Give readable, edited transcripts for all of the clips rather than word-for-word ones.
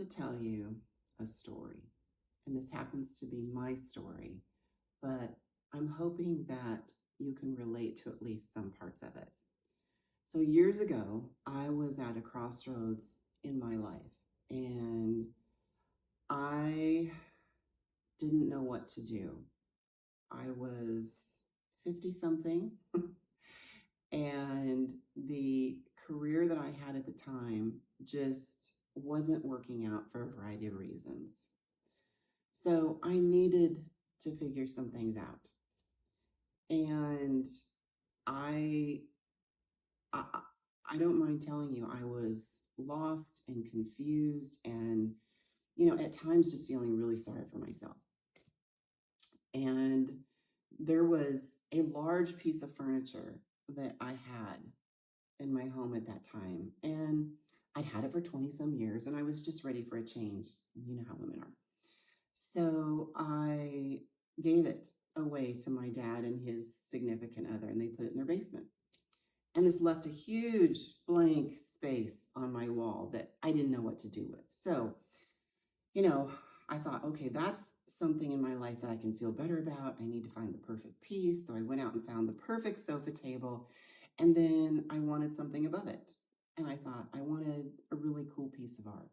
to tell you a story, and this happens to be my story, but I'm hoping that you can relate to at least some parts of it. So, years ago, I was at a crossroads in my life, and I didn't know what to do. I was 50 something, and the career that I had at the time just wasn't working out for a variety of reasons. So I needed to figure some things out. And I, I, I don't mind telling you, I was lost and confused and, at times just feeling really sorry for myself. And there was a large piece of furniture that I had in my home at that time. And I'd had it for 20 some years and I was just ready for a change. You know how women are. So I gave it away to my dad and his significant other, and they put it in their basement. And this left a huge blank space on my wall that I didn't know what to do with. So, you know, I thought, okay, that's something in my life that I can feel better about. I need to find the perfect piece. So I went out and found the perfect sofa table. And then I wanted something above it. And I thought I wanted a really cool piece of art.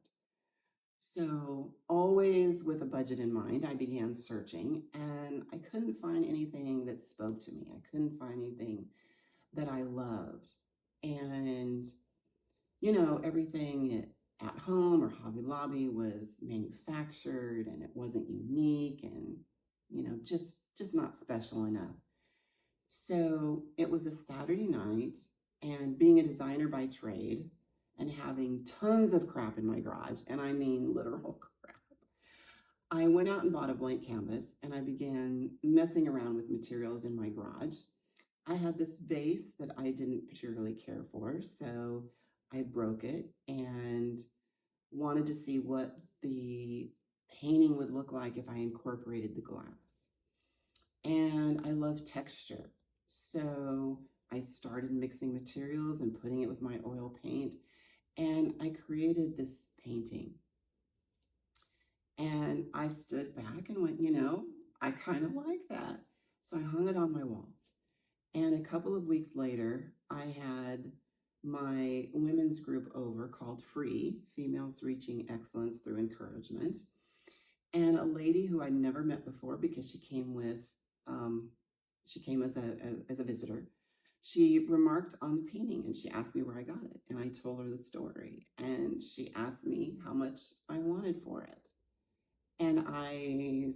So, always with a budget in mind, I began searching and I couldn't find anything that spoke to me. I couldn't find anything that I loved. And, everything at home or Hobby Lobby was manufactured and it wasn't unique and, just not special enough. So it was a Saturday night, and being a designer by trade and having tons of crap in my garage, and I mean literal crap, I went out and bought a blank canvas and I began messing around with materials in my garage. I had this vase that I didn't particularly care for, so I broke it and wanted to see what the painting would look like if I incorporated the glass. And I love texture. So I started mixing materials and putting it with my oil paint, and I created this painting. And I stood back and went, I kind of like that. So I hung it on my wall. And a couple of weeks later, I had my women's group over called Free Females Reaching Excellence Through Encouragement. And a lady who I'd never met before because um, she came as a visitor. She remarked on the painting and she asked me where I got it. And I told her the story. And she asked me how much I wanted for it. And I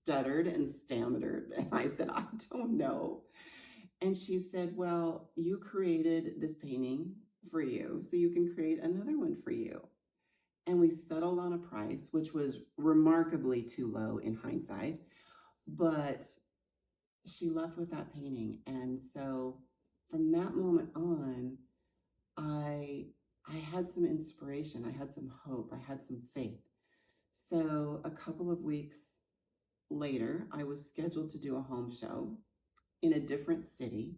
stuttered and stammered. And I said, I don't know. And she said, well, you created this painting for you, so you can create another one for you. And we settled on a price, which was remarkably too low in hindsight. But she left with that painting. And so from that moment on, I had some inspiration, I had some hope, I had some faith. So a couple of weeks later, I was scheduled to do a home show in a different city.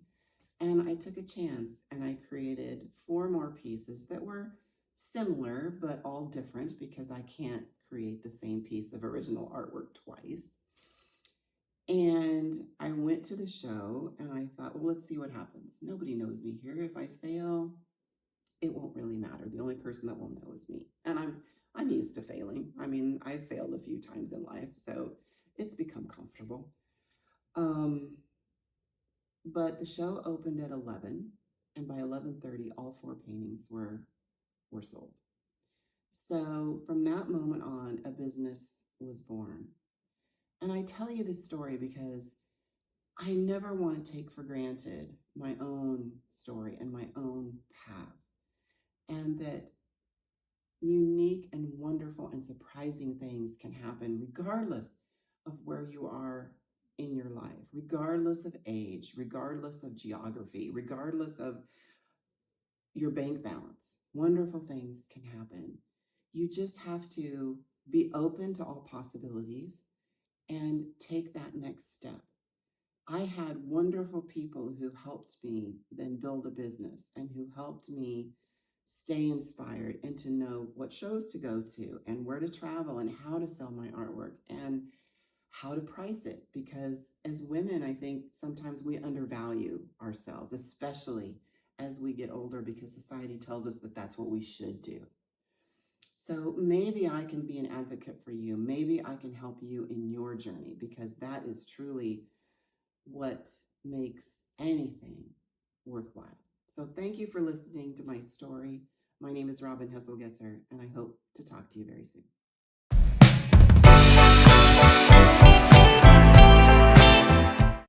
And I took a chance and I created four more pieces that were similar, but all different because I can't create the same piece of original artwork twice. And I went to the show and I thought, well, let's see what happens. Nobody knows me here. If I fail, it won't really matter. The only person that will know is me. And I'm used to failing. I mean, I've failed a few times in life, so it's become comfortable. Um, but the show opened at 11, and by 11:30, all four paintings were sold. So from that moment on, a business was born. And I tell you this story because I never want to take for granted my own story and my own path, and that unique and wonderful and surprising things can happen regardless of where you are in your life, regardless of age, regardless of geography, regardless of your bank balance. Wonderful things can happen. You just have to be open to all possibilities and take that next step. I had wonderful people who helped me then build a business and who helped me stay inspired and to know what shows to go to and where to travel and how to sell my artwork and how to price it. Because as women, I think sometimes we undervalue ourselves, especially as we get older, because society tells us that that's what we should do. So maybe I can be an advocate for you. Maybe I can help you in your journey, because that is truly what makes anything worthwhile. So thank you for listening to my story. My name is Robin Hesselgesser, and I hope to talk to you very soon.